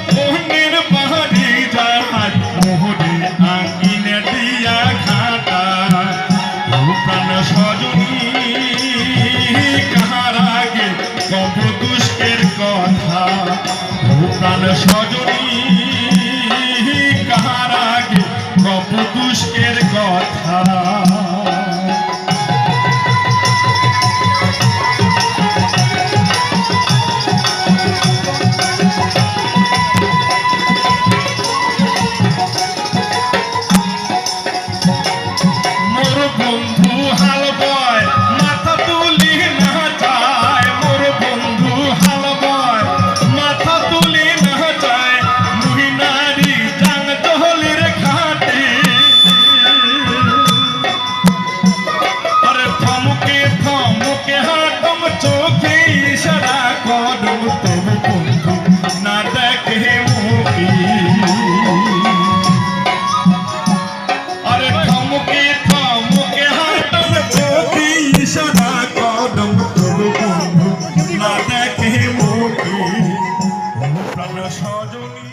মোহনের পাহাড়ি জাহাজ মোহরে আঙ্গিনে দিয়া ঘাটা প্রাণ সজনী কাহার আগে কব দুষ্কের কথা প্রাণ সজনী কাহার আগে কব দুষ্কের কথা সজনী